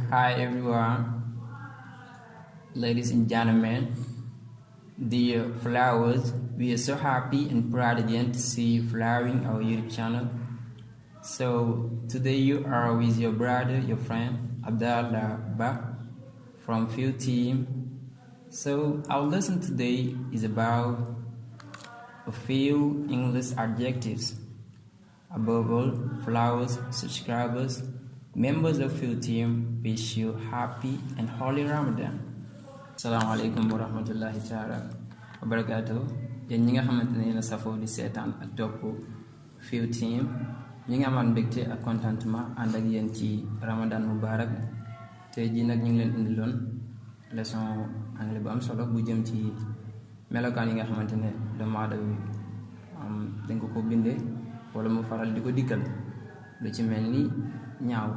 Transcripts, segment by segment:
Hi everyone, ladies and gentlemen, dear flowers, we are so happy and proud again to see you flowering our YouTube channel. So today you are with your brother, your friend Abdallah Ba from Field Team. So our lesson today is about a few English adjectives. Above all, flowers, subscribers, members of Field Team wish you happy and holy Ramadan. Assalamualaikum warahmatullahi taala wabarakatuh. Yéen ñi nga xamante ne yéen a safoo di seetaan ak topp Field Team ñi nga amaan mbégte ak contentement ànd ak yéen ci Ramadan Mubarak. tey jii nag ñu ngi leen indiloon leçon anglais bu am solo bu jëm ci melokaan yi nga xamante ne doomu aadama dañ ko bindee wala mu faral di ko dikkal, lu ci mel ni ñaaw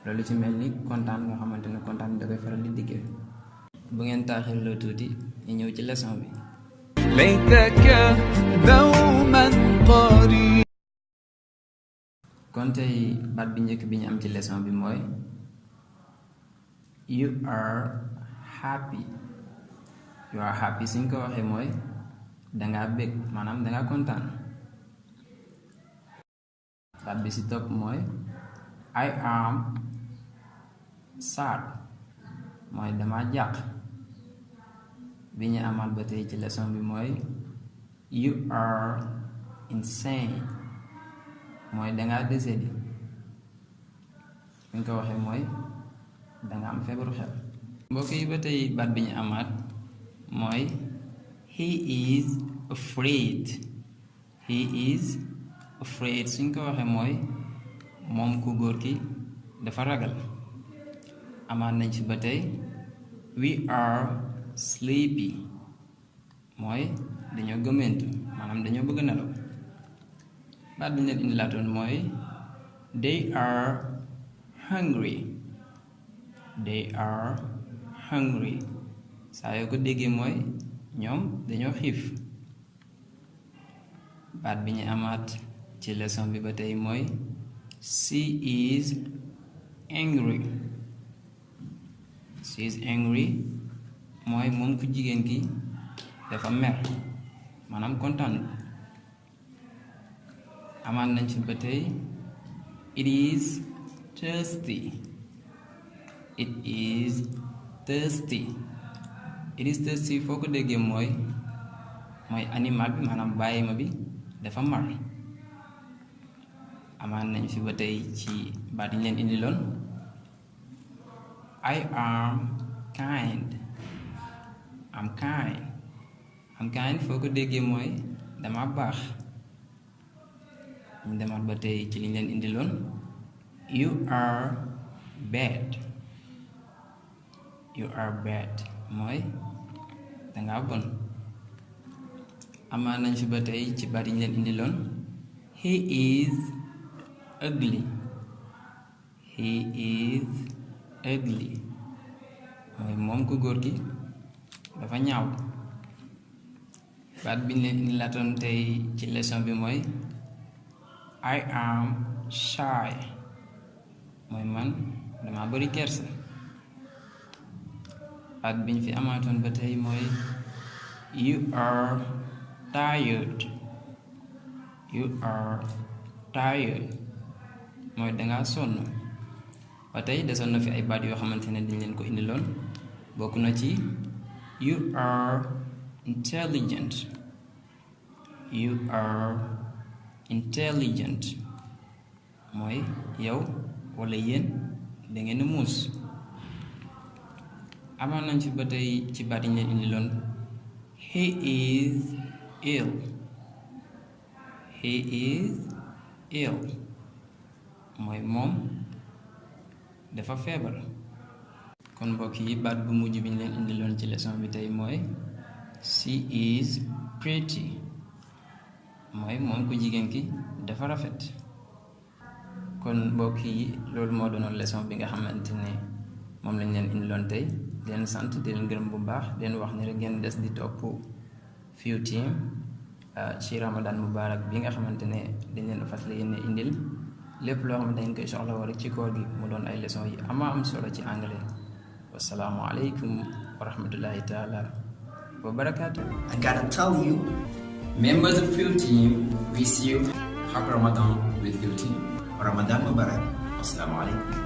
wala lu ci mel ni kontaan nga xamante ne kontaan da koy faral di dikkee. bu ngeen taaxir loo tuuti ñu ñëw ci leçon bi. kon tey baat bi njëkk bi ñu am ci leçon bi mooy you are happy. You are happy suñ ko waxee mooy dangaa bég, maanaam dangaa kontaan. baat bi si topp mooy I am sad, mooy dama jàq. bi ñu amaat ba tey ci leçon bi mooy you are insane, mooy dangaa décédé. suñ ko waxee mooy danga am feebaru xel. mbokk yi ba tey baat bi ñu amaat mooy he is afraid. He is afraid suñ ko waxee mooy moom ku góor ki dafa ragal. amaat nañ ci ba tey we are sleepy, mooy dañoo gëmmentu, maanaam dañoo bëgg nelaw. baat bi ñu leen indilaatoon mooy they are hungry. They are hungry saa yoo ko déggee mooy ñoom dañoo xiif. baat bi ñu amaat ci leçon bi ba tey mooy she is angry. She is angry mooy moom ku jigéen ki dafa mer, maanaam kontaan. amaat nañ ci ba tey it is thirsty. It is thirsty. It is thirsty foo ko déggee mooy animal bi, maanaam bàyyima bi dafa mar. amaan nañ fi ba tey ci baat yi leen indiloon I am kind. I'm kind. I'm kind foo ko déggee mooy dama baax. ñu demaat ba tey ci liñ leen indiloon you are bad. You are bad mooy danga bon. amaan nañ fi ba tey ci baat yi ñu leen indiloon he is ugly. He is ugly mooy moom ku góor gi dafa ñaaw. baat bi ñu leen indilaatoon tey ci leçon bi mooy I am shy, mooy man dama bari kersa. baat bi ñu fi amaatoon ba tey mooy you are tired. You are tired mooy dangaa sonn. ba tey desoon na fi ay baat yoo xamante ne dañ leen ko indiloon. bokk na ci you are intelligent. You are intelligent mooy yow wala yéen da ngeen muus. amaan nañ ci ba tey ci baat yi ñu leen indiloon he is ill. He is ill mooy moom dafa feebar. kon mbokk yi baat bu mujj bi ñu leen indiloon ci leçon bi tey mooy she is pretty, mooy moom ku jigéen ki dafa rafet. kon mbokk yi loolu moo doonoon leçon bi nga xamante ne moom lañ leen indiloon tey. di leen sant, di leen gërëm bu baax, di leen wax ni rek ngeen des di topp Field Team ci Ramadan Mubarak bi nga xamante ne dañ leen fas la yéene indil lépp loo xam ne dañ koy soxla wala ci koor gi mu doon ay leçons yi am solo ci anglais. Wassalamu alaikum wa rahmatullahi ta'ala wa barakatuh. I gotta tell you, members of Field Team, wish you happy Ramadan with Field Team. Ramadan Mubarak. Assalamu alaikum.